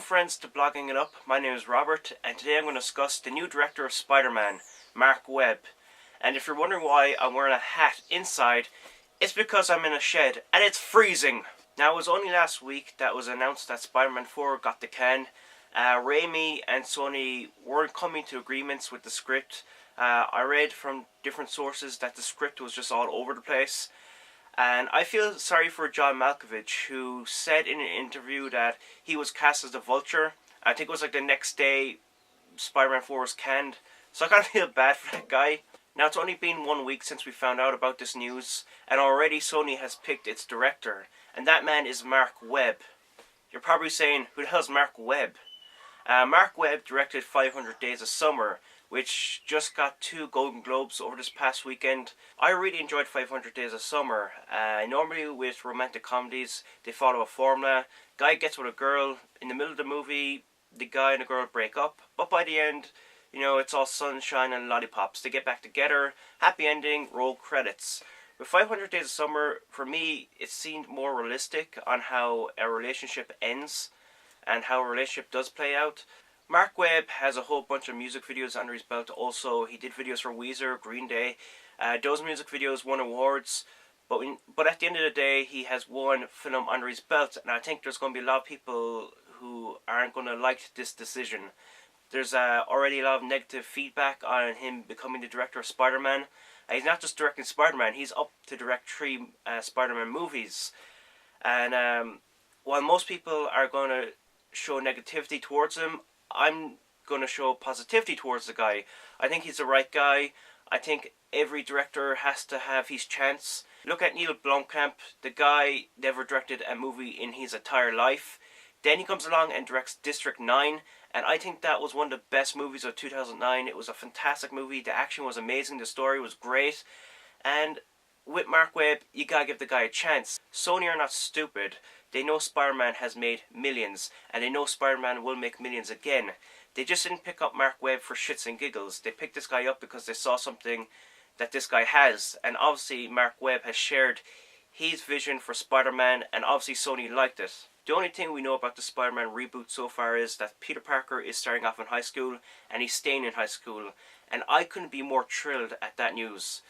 Welcome friends to Blogging It Up. My name is Robert and today I'm going to discuss the new director of Spider-Man, Marc Webb. And if you're wondering why I'm wearing a hat inside, it's because I'm in a shed and it's freezing. Now it was only last week that was announced that Spider-Man 4 got the can. Raimi and Sony weren't coming to agreements with the script. I read from different sources that the script was just all over the place. And I feel sorry for John Malkovich, who said in an interview that he was cast as the Vulture. I think it was like the next day Spider-Man 4 was canned. So I kind of feel bad for that guy. Now it's only been 1 week since we found out about this news, and already Sony has picked its director. And that man is Marc Webb. You're probably saying, who the hell's Marc Webb? Marc Webb directed 500 Days of Summer, which just got 2 Golden Globes over this past weekend. I really enjoyed 500 Days of Summer. Normally with romantic comedies, they follow a formula. Guy gets with a girl, in the middle of the movie, the guy and the girl break up, but by the end, you know, it's all sunshine and lollipops. They get back together, happy ending, roll credits. With 500 Days of Summer, for me, it seemed more realistic on how a relationship ends and how a relationship does play out. Marc Webb has a whole bunch of music videos under his belt also. He did videos for Weezer, Green Day. Those music videos won awards. But at the end of the day, he has one film under his belt. And I think there's going to be a lot of people who aren't going to like this decision. There's already a lot of negative feedback on him becoming the director of Spider-Man. He's not just directing Spider-Man, he's up to direct 3 Spider-Man movies. And while most people are going to show negativity towards him, I'm going to show positivity towards the guy. I think he's the right guy. I think every director has to have his chance. Look at Neil Blomkamp. The guy never directed a movie in his entire life. Then he comes along and directs District 9. And I think that was one of the best movies of 2009. It was a fantastic movie. The action was amazing. The story was great. And with Marc Webb, you gotta give the guy a chance. Sony are not stupid. They know Spider-Man has made millions, and they know Spider-Man will make millions again. They just didn't pick up Marc Webb for shits and giggles. They picked this guy up because they saw something that this guy has. And obviously Marc Webb has shared his vision for Spider-Man, and obviously Sony liked it. The only thing we know about the Spider-Man reboot so far is that Peter Parker is starting off in high school, and he's staying in high school. And I couldn't be more thrilled at that news.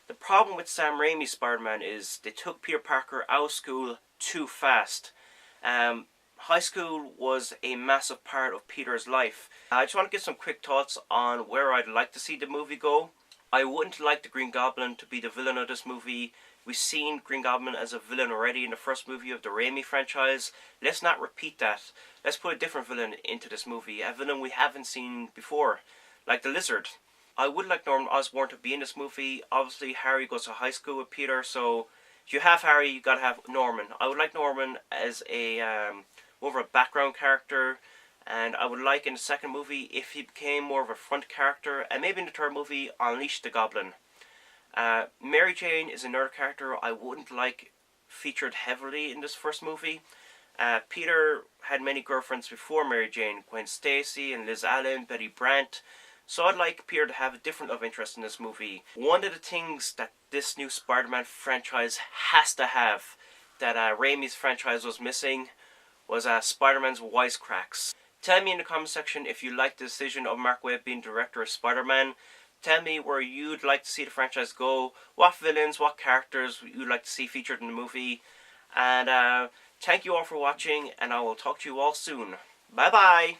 The problem with Sam Raimi's Spider-Man is they took Peter Parker out of school too fast. High school was a massive part of Peter's life. I just want to give some quick thoughts on where I'd like to see the movie go. I wouldn't like the Green Goblin to be the villain of this movie. We've seen Green Goblin as a villain already in the first movie of the Raimi franchise. Let's not repeat that. Let's put a different villain into this movie. A villain we haven't seen before, like the Lizard. I would like Norman Osborn to be in this movie. Obviously, Harry goes to high school with Peter, so if you have Harry, you gotta have Norman. I would like Norman as a more of a background character, and I would like in the second movie if he became more of a front character, and maybe in the third movie, Unleash the Goblin. Mary Jane is another character I wouldn't like featured heavily in this first movie. Peter had many girlfriends before Mary Jane: Gwen Stacy and Liz Allen, Betty Brant. So I'd like Peter to have a different love interest in this movie. One of the things that this new Spider-Man franchise has to have, that Raimi's franchise was missing, was Spider-Man's wisecracks. Tell me in the comment section if you like the decision of Marc Webb being director of Spider-Man. Tell me where you'd like to see the franchise go, what villains, what characters you'd like to see featured in the movie. And thank you all for watching, and I will talk to you all soon. Bye bye!